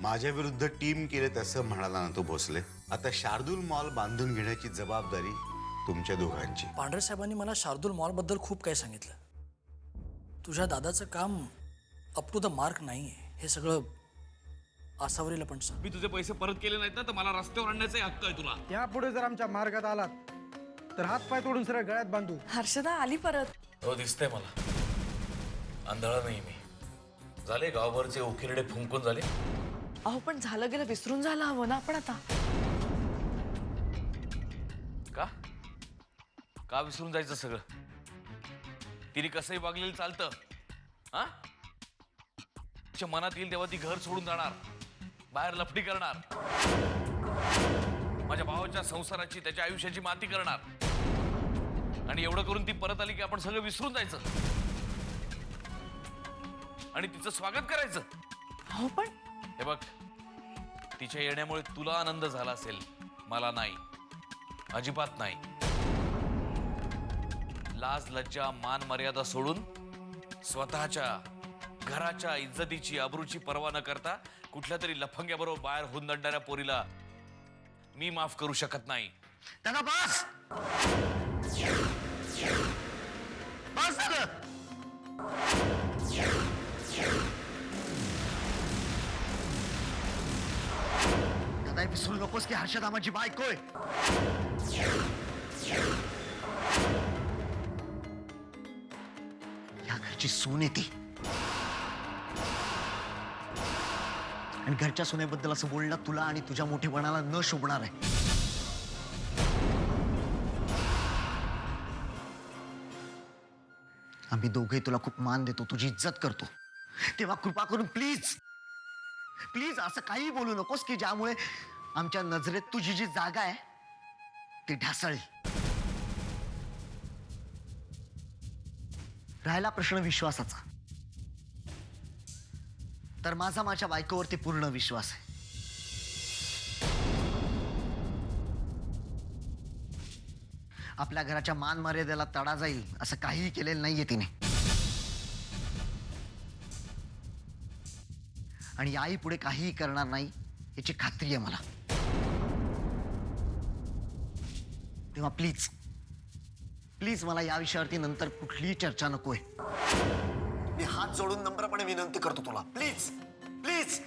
माझ्या विरुद्ध टीम केले तसं म्हणाला ना तू भोसले. आता शार्दूल मॉल बांधून घेण्याची जबाबदारी तुमच्या दोघांची. पांढरे साहेबांनी मला शार्दूल मॉलबद्दल खूप काही सांगितलं. तुझ्या दादाचं काम अप टू द मार्क नाही आहे हे सगळं आसावरीला पण सांग. मी तुझे पैसे परत केले नाहीत ना तर मला रस्त्यावर आणण्याचा हक्क आहे तुला. यापुढे जर आमच्या मार्गात आलात तर हातपाय तोडून सरळ गळ्यात बांधू. हर्षदा आली परत. हो दिसतंय मला. आंधळा नाही मी. झाले गावभरचे उकिरडे फुंकून झाले. अहो पण झालं गेलं विसरून झालं हवं ना आपण आता. का का विसरून जायचं सगळं? तिने कसंही वागलेलं चालतं. हा तिच्या मनात येईल तेव्हा ती घर सोडून जाणार, बाहेर लफडी करणार, माझ्या भावाच्या संसाराची त्याच्या आयुष्याची माती करणार. आणि एवढं करून ती परत आली की आपण सगळं विसरून जायचं आणि तिचं स्वागत करायचं. हो पण हे बघ, तिच्या येण्यामुळे तुला आनंद झाला असेल, मला नाही, अजिबात नाही. लाज लज्जा मान मर्यादा सोडून स्वतःच्या घराच्या इज्जतीची अब्रूची पर्वा न करता कुठल्या तरी लफंग्याबरोबर बाहेर हुंदडणाऱ्या पोरीला मी माफ करू शकत नाही. दादा बस बस दादा. दादा हे विसरू नकोस की हर्षदा माझी बायको आहे. या घरची सून आहे ती. आणि घरच्या सुनेबद्दल असं बोलणं तुला आणि तुझ्या मोठेपणाला न शोभणार आहे. आम्ही दोघे तुला खूप मान देतो, तुझी इज्जत करतो. तेव्हा कृपा करून प्लीज प्लीज असं काही बोलू नकोस की ज्यामुळे आमच्या नजरेत तुझी जी जागा आहे ती ढासळली. राहिला प्रश्न विश्वासाचा, तर माझ्या बायकोवरती पूर्ण विश्वास आहे. आपल्या घराच्या मान मर्यादेला तडा जाईल असं काहीही केलेलं नाहीये तिने. आणि आई पुढे काहीही करणार नाही याची खात्री आहे मला. तेव्हा प्लीज प्लीज मला या विषयावरती नंतर कुठलीही चर्चा नकोय. मी हात जोडून नम्रपणे विनंती करतो तुला, प्लीज प्लीज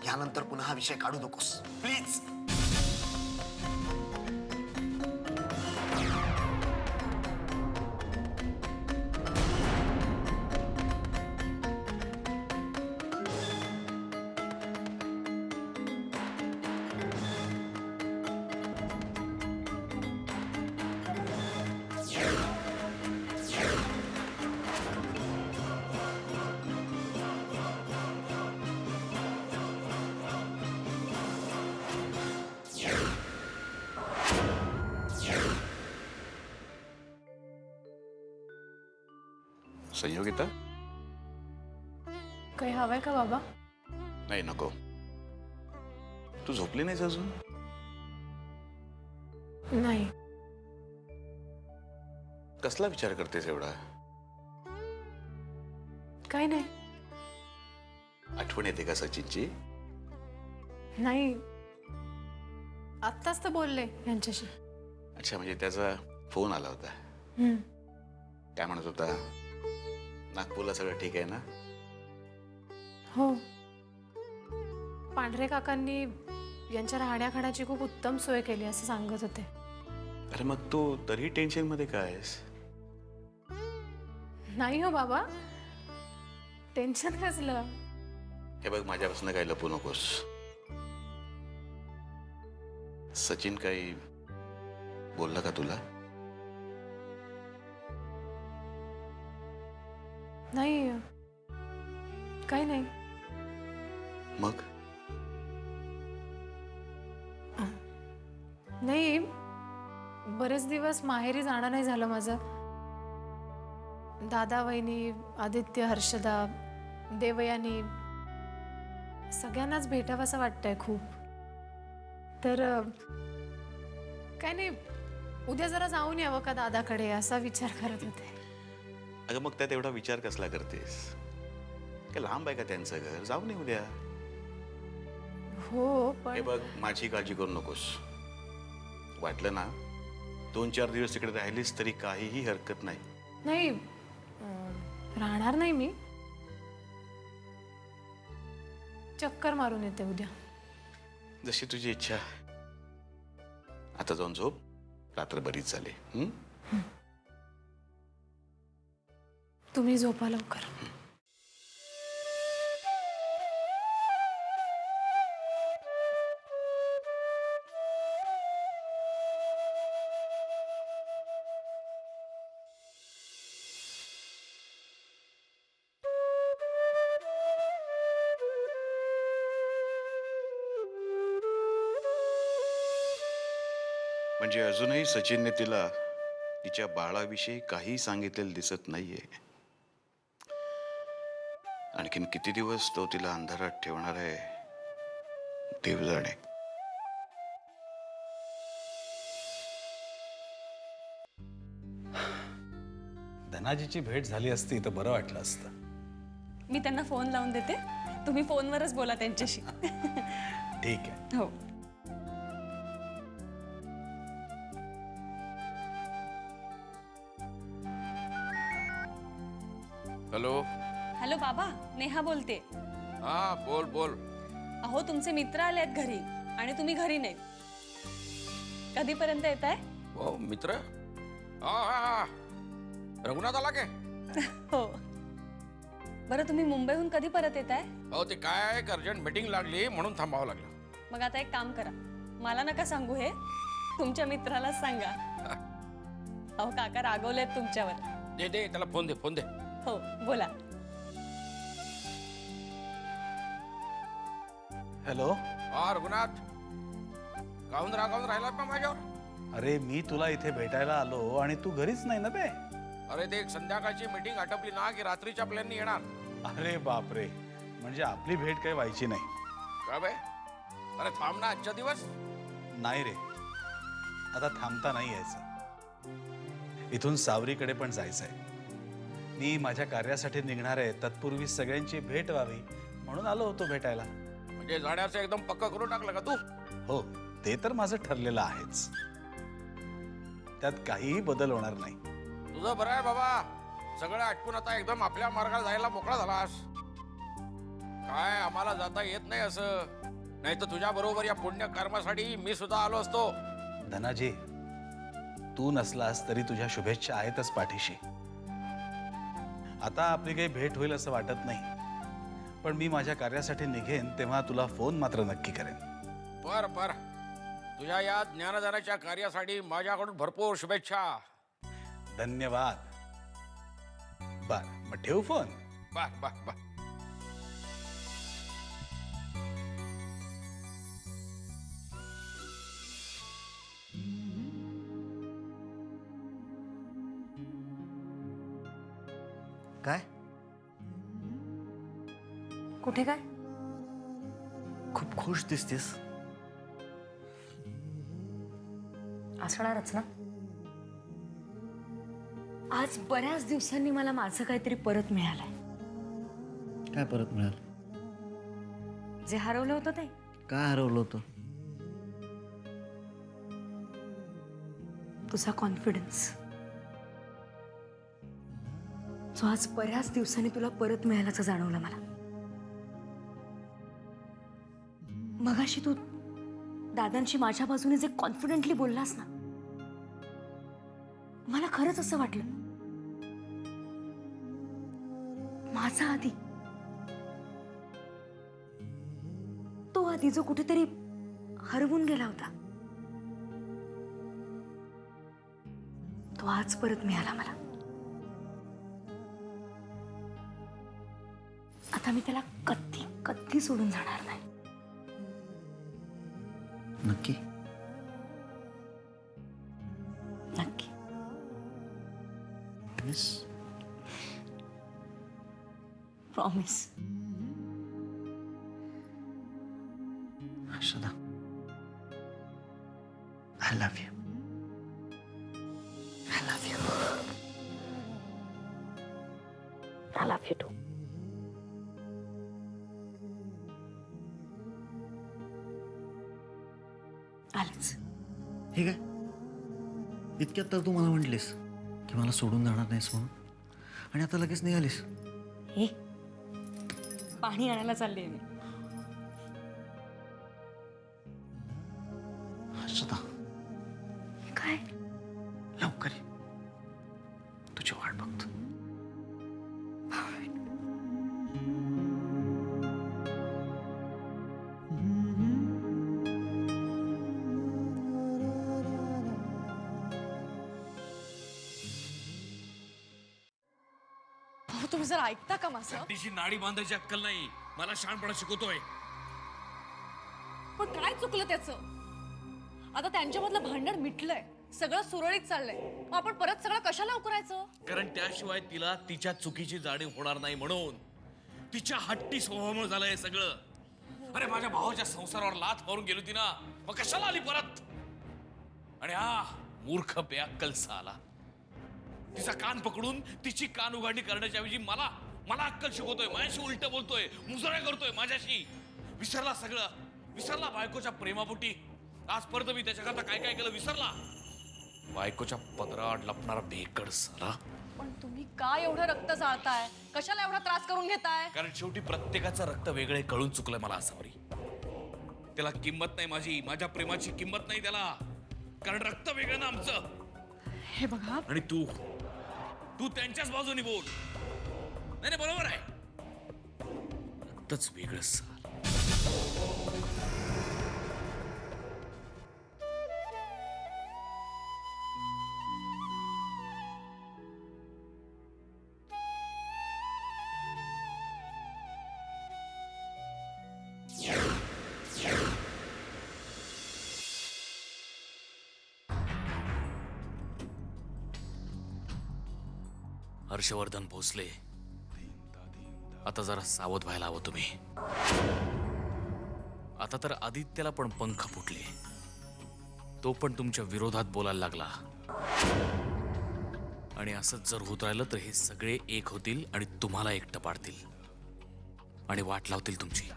यानंतर पुन्हा हा विषय काढू नकोस प्लीज. संयोगिता, काही हवंय का बाबा? नाही नको. तू झोपली नाहीस अजून? नाही. कसला विचार करतेस एवढा? काही नाही. आठवण येते का सचिनची? नाही, आत्ताच तर बोलले यांच्याशी. अच्छा, म्हणजे त्याचा फोन आला होता. काय म्हणत होता? नागपूरला सगळं ठीक आहे ना? हो, पांढरे काकांनी यांच्या राहण्याखाण्याची खूप उत्तम सोय केली असं सांगत होते. अरे मग तू तरी टेन्शन मध्ये काय आहेस? नाही हो बाबा, टेन्शन कसलं. हे बघ, माझ्यापासून काही लपू नकोस. सचिन काही बोलला का तुला? नाही, काही नाही. मग नाही, बरेच दिवस माहेरी जाणं नाही झालं माझं. दादा, वहिनी, आदित्य, हर्षदा, देवयानी सगळ्यांनाच भेटावं असं वाटतंय खूप. तर काय नाही, उद्या जरा जाऊन यावं का दादाकडे असा विचार करत होते. अगं मग त्यात एवढा विचार कसला करतेस? काय लांब आहे का त्यांचं घर? जाऊन येऊ द्या. हो हे पण बघ, माझी काळजी करू नकोस. वाटलं ना 2-4 दिवस तिकडे राहिलीस तरी काहीही हरकत नाही. नाही राहणार नाही मी. चक्कर मारून येते उद्या. जशी तुझी इच्छा. आता जाऊन झोप, रात्र बरीच झाली. तुम्ही झोपा लवकर. म्हणजे अजूनही सचिनने तिला तिच्या बाळाविषयी काही सांगितलेलं दिसत नाहीये. आणखीन किती दिवस तो तिला अंधारात ठेवणार आहे देव जाणे. धनाजीची भेट झाली असती तर बरं वाटलं असतं. मी त्यांना फोन लावून देते, तुम्ही फोनवरच बोला त्यांच्याशी. ठीक आहे. हो. हॅलो. हॅलो बाबा, नेहा बोलते. हा बोल बोल. अहो तुमचे मित्र आले आहेत घरी आणि तुम्ही घरी नाही. कधीपर्यंत येत आहे? हो मित्र. हा हा हा. रघुनाथ आला काय? हो. बरं तुम्ही मुंबईहून कधी परत येत आहे? हो ते काय अर्जंट मीटिंग लागली म्हणून थांबावं लागलं. मग आता एक काम करा, मला नका सांगू हे, तुमच्या मित्रालाच सांगा. अहो काका रागवलेत तुमच्यावर. दे दे त्याला फोन दे फोन दे. हो बोला. हॅलो. हा रघुनाथ. काहून राहिला का माझ्यावर? अरे मी तुला इथे भेटायला आलो आणि तू घरीच नाही ना बे. अरे ते एक संध्याकाळची मीटिंग आटपली ना की रात्रीच्या प्लॅननी येणार. अरे बापरे, म्हणजे आपली भेट काही व्हायची नाही का बे? अरे थांब ना आजच्या दिवस. नाही रे, आता थांबता नाही यायचं. इथून सावरीकडे पण जायचंय. मी माझ्या कार्यासाठी निघणार आहे, तत्पूर्वी सगळ्यांची भेट व्हावी म्हणून आलो होतो भेटायला. म्हणजे जाण्याचं एकदम पक्का करून टाकलं का तू? हो, ते तर माझं ठरलेलं आहेच. त्यात काहीही बदल होणार नाही. तुझं बरं आहे बाबा. सगळं आटपून आता एकदम आपल्या मार्गाला जायला मोकळा झालास. काय आम्हाला जाता येत नाही असं. नाही तर तुझ्या बरोबर या पुण्य कर्मासाठी मी सुद्धा आलो असतो. धनाजी, तू नसलास तरी तुझ्या शुभेच्छा आहेतच पाठीशी. आता आपली काही भेट होईल असं वाटत नाही, पण मी माझ्या कार्यासाठी निघेन तेव्हा तुला फोन मात्र नक्की करेन. बर बर. तुझ्या या ज्ञानदानाच्या कार्यासाठी माझ्याकडून भरपूर शुभेच्छा. धन्यवाद. बर, मग ठेवू फोन. बर बर बर. काय? कुठे काय? खूप खुश दिसतेस. असणारच ना. आज बऱ्याच दिवसांनी मला माझं काहीतरी परत मिळालंय. काय परत मिळालं? जे हरवलं होतं ते. काय हरवलं होतं? तुझा कॉन्फिडन्स, जो आज बऱ्याच दिवसांनी तुला परत मिळाल्याचं जाणवलं मला. मगाशी तू दादांशी माझ्या बाजूने जे कॉन्फिडेंटली बोललास ना, मला खरंच असं वाटलं माझा आधी, तो आधी जो कुठेतरी हरवून गेला होता, तो आज परत मिळाला मला. आता मी त्याला कधी कधी सोडून जाणार नाही. नक्की? नक्की. Promise. Ashada, I love you. I love you. I love you too. आलंच. हे काय इतक्यात तर तू मला म्हटलीस की मला सोडून जाणार नाहीस म्हणून, आणि आता लगेच निघालीस. हे पाणी आणायला चालली मी. हर्षदा, काय? लवकर ये. तुझी वाट बघतो. अहो तुम्ही जर ऐकता का माझं? तिची नाडी बांधायची अक्कल नाही, मला शहाणपणा शिकवतोय. पण काय चुकलं त्याचं? आता त्यांच्यामधलं भांडण मिटलंय, सगळं सुरळीत चाललंय. मग आपण परत सगळं कशाला उकरायचं? कारण त्याशिवाय तिला तिच्या चुकीची जाणीव होणार नाही म्हणून. तिच्या हट्टी स्वभावामुळे झालंय हे सगळं. अरे माझ्या भावाच्या संसारावर लाथ मारून गेली होती ना, मग कशाला आली परत? आणि हा मूर्ख बेअक्कल साला तिचा कान पकडून तिची कान उघडणी करण्याच्या ऐवजी मला मला अक्कल शिकवतोय, माझ्याशी उलट बोलतोय, मुजऱ्या करतोय माझ्याशी. विसरला सगळं, विसरला बायकोच्या प्रेमापोटी. आजपर्यंत मी त्याच्याकरता काय काय केलं विसरला. बायकोच्या पदरात लपणारा भेकड साला. पण तुम्ही काय एवढं रक्त जाळताय? कशाला एवढा त्रास करून घेताय? कारण शेवटी प्रत्येकाचं रक्त वेगळे कळून चुकलंय मला आसावरी. त्याला किंमत नाही माझी, माझ्या प्रेमाची किंमत नाही त्याला. कारण रक्त वेगळं ना आमचं. हे बघा, आणि तू तू त्यांच्याच बाजूने बोल. नाही नाही बरोबर आहे, रक्तच वेगळं साल. हर्षवर्धन भोसले, आता जरा सावध व्हायला हवं तुम्ही. आता तर आदित्यला पण पंख फुटले. तो पण तुमच्या विरोधात बोलायला लागला. आणि असंच जर होत राहिलं तर हे सगळे एक होतील आणि तुम्हाला एकटं पाडतील आणि वाट लावतील तुमची.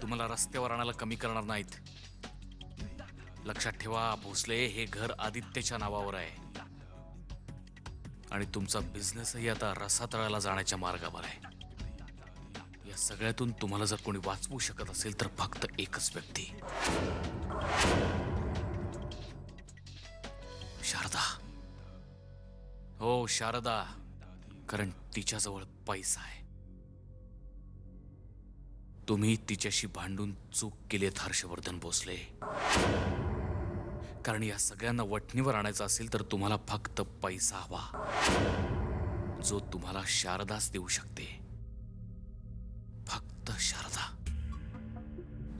तुम्हाला रस्त्यावर आणायला कमी करणार नाहीत. लक्षात ठेवा भोसले, हे घर आदित्यच्या नावावर आहे आणि तुमचा बिझनेसही आता रसातळाला जाण्याच्या मार्गावर आहे. या सगळ्यातून तुम्हाला जर कोणी वाचवू शकत असेल तर फक्त एकच व्यक्ती, शारदा. हो शारदा, कारण तिच्याजवळ पैसा आहे. तुम्ही तिच्याशी भांडून चूक केलीत हर्षवर्धन भोसले. कारण या सगळ्यांना वठणीवर आणायचं असेल तर तुम्हाला फक्त पैसा हवा, जो तुम्हाला शारदाच देऊ शकते. फक्त शारदा.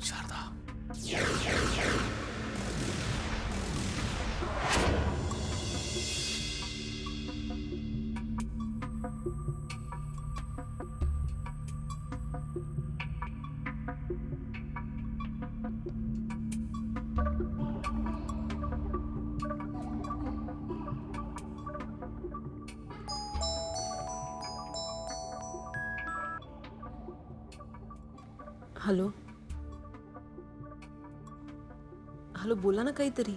शारदा. हॅलो हॅलो, बोला ना काहीतरी.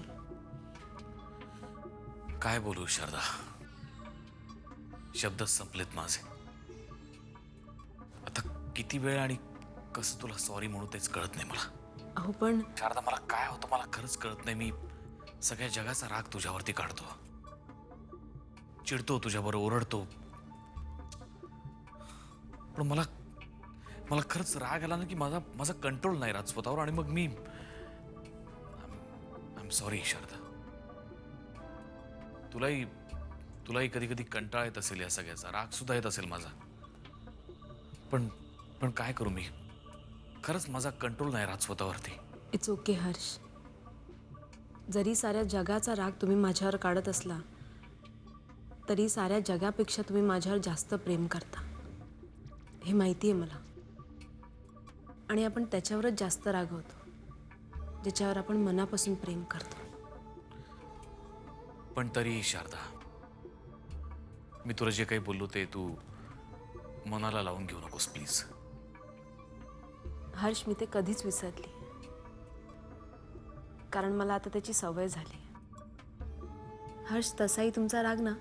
काय बोलू शारदा, शब्द संपलेत माझे. आता किती वेळ आणि कसं तुला सॉरी म्हणू तेच कळत नाही मला. अहो पण शारदा, मला काय होतं मला खरंच कळत नाही. मी सगळ्या जगाचा राग तुझ्यावरती काढतो, चिडतो, तुझ्यावर ओरडतो. पण मला मला खरंच राग आला ना की माझा कंट्रोल नाही राहत स्वतःवर. आणि मग मी आय एम सॉरी शारदा. तुलाही कधी कधी कंटाळा येत असेल या सगळ्याचा, राग सुद्धा येत असेल माझा. पण काय करू मी, खरंच माझा कंट्रोल नाही राहत स्वतःवरती. It's okay Harsh. जरी साऱ्या जगाचा राग तुम्ही माझ्यावर काढत असला तरी साऱ्या जगापेक्षा तुम्ही माझ्यावर जास्त प्रेम करता, हे माहिती आहे मला. आणि आपण त्याच्यावरच जास्त रागवतो ज्याच्यावर आपण मनापासून प्रेम करतो. पण तरी शारदा, मी तुला जे काही बोललो ते तू मनाला लावून घेऊ नकोस प्लीज. हर्ष, मी ते कधीच विसरली. कारण मला आता त्याची सवय झाली. हर्ष, तसाही तुमचा राग ना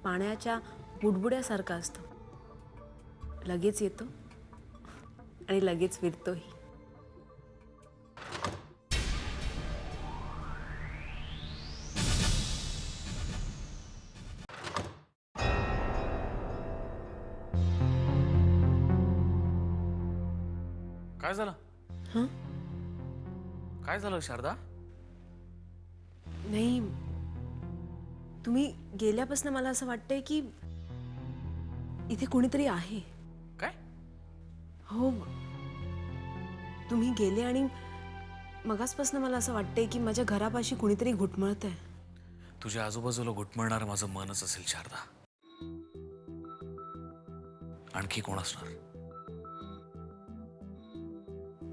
पाण्याच्या बुडबुड्यासारखा असतो. लगेच येतो आणि लगेच फिरतोही. काय झालं? हं? काय झालं शारदा? नाही, तुम्ही गेल्यापासून मला असं वाटतंय की इथे कोणीतरी आहे. काय? हो, तुम्ही गेले आणि मगासपासून मला असं वाटतंय की माझ्या घरापाशी कुणीतरी घुटमळतंय. तुझ्या आजूबाजूला घुटमळणार माझं मनच असेल शारदा. आणखी कोण असणार?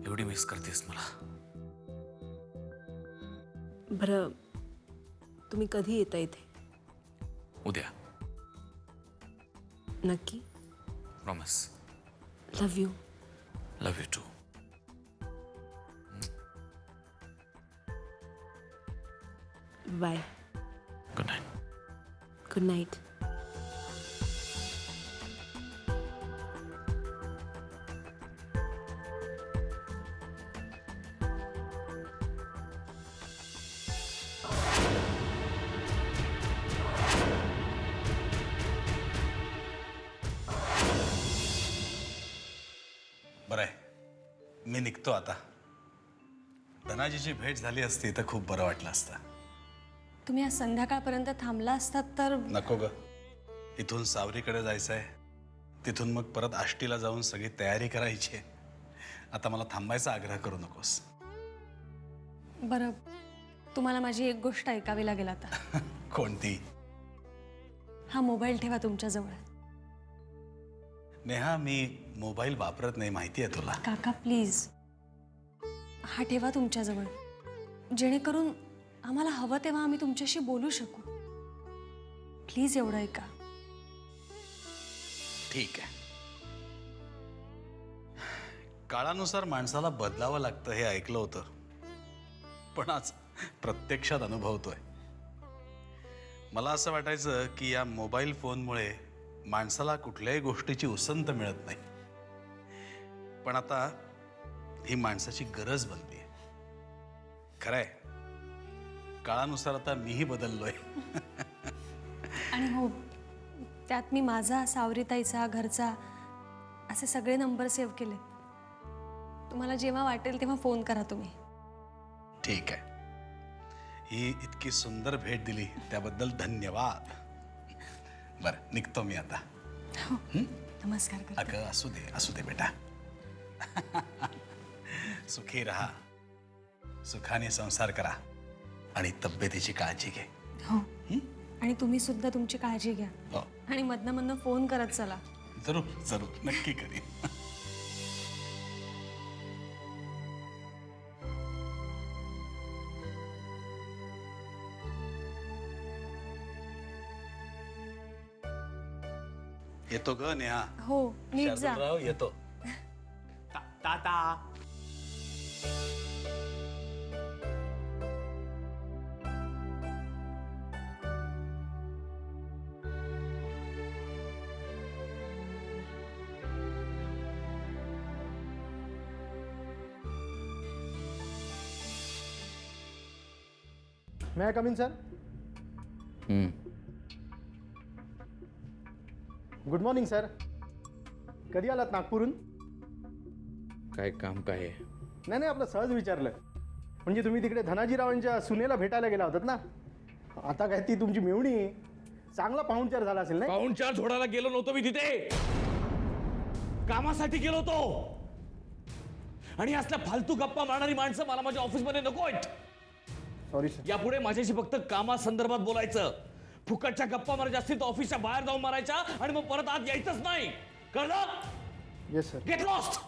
एवढी मिस करतेस मला. बरं, तुम्ही कधी येता इथे? उद्या. नक्की? Promise. Love you. Love you too. Bye. Good night. Good night. बरं आहे, मी निघतो आता. धनाजीची भेट झाली असती तर खूप बरं वाटलं असतं. तुम्ही आज संध्याकाळपर्यंत थांबला असतात तर. नको ग, इथून सावरीकडे जायचं आहे, तिथून मग परत आष्टीला जाऊन सगळी तयारी करायची आहे. आता मला थांबायचा आग्रह करू नकोस. बरं, तुम्हाला माझी एक गोष्ट ऐकावी लागेल आता. कोणती? हा मोबाईल ठेवा तुमच्याजवळ. नेहा, मी मोबाईल वापरत नाही, माहिती आहे तुला. काका प्लीज, हा ठेवा तुमच्याजवळ, जेणेकरून आम्हाला हवं तेव्हा आम्ही तुमच्याशी बोलू शकू. प्लीज एवढं ऐका. ठीक आहे. काळानुसार माणसाला बदलावं लागतं हे ऐकलं होतं, पण आज प्रत्यक्षात अनुभवतोय. मला असं वाटायचं की या मोबाईल फोनमुळे माणसाला कुठल्याही गोष्टीची उसंत मिळत नाही, पण आता ही माणसाची गरज बनलीये. खरंय, काळानुसार आता मीही बदललोय. आणि हो, त्यात मी माझा, सावरीताईचा, घरचा असे सगळे नंबर सेव्ह केले. तुम्हाला जेव्हा वाटेल तेव्हा फोन करा तुम्ही. ठीक आहे. ही इतकी सुंदर भेट दिली त्याबद्दल धन्यवाद. बरं, निघतो मी आता. नमस्कार करा. अगं, असू दे बेटा. सुखी राहा, सुखाने संसार करा आणि तब्येतीची काळजी घे. हो, आणि तुम्ही सुद्धा तुमची काळजी घ्या. हो, आणि मधनं फोन करत चला. जरूर नक्की करीन. येतो ग नेहा. हो, नीट जा. शार्दूलराव, येतो. Ta-ta. May I come in sir? Good morning sir. कधी आलात नागपूरहून? काय काम काय आहे? नाही, आपलं सहज विचारलं. म्हणजे तुम्ही तिकडे धनाजीरावांच्या सुनेला भेटायला गेला होतात ना. आता काय ती तुमची मेवणी चांगला पाहुणचार झाला असेल नाही? पाहुणचार झोडायला गेलो नव्हतो मी तिथे, कामासाठी गेलो होतो. आणि असल्या फालतू गप्पा मारणारी माणसं मला माझ्या ऑफिसमध्ये नको आहेत. Sorry sir. यापुढे माझ्याशी फक्त कामासंदर्भात बोलायचं. फुकटच्या गप्पा मला जास्तीत ऑफिसच्या बाहेर जाऊन मारायच्या आणि मग परत आत यायचंच नाही. कळलं? Yes sir. Get lost.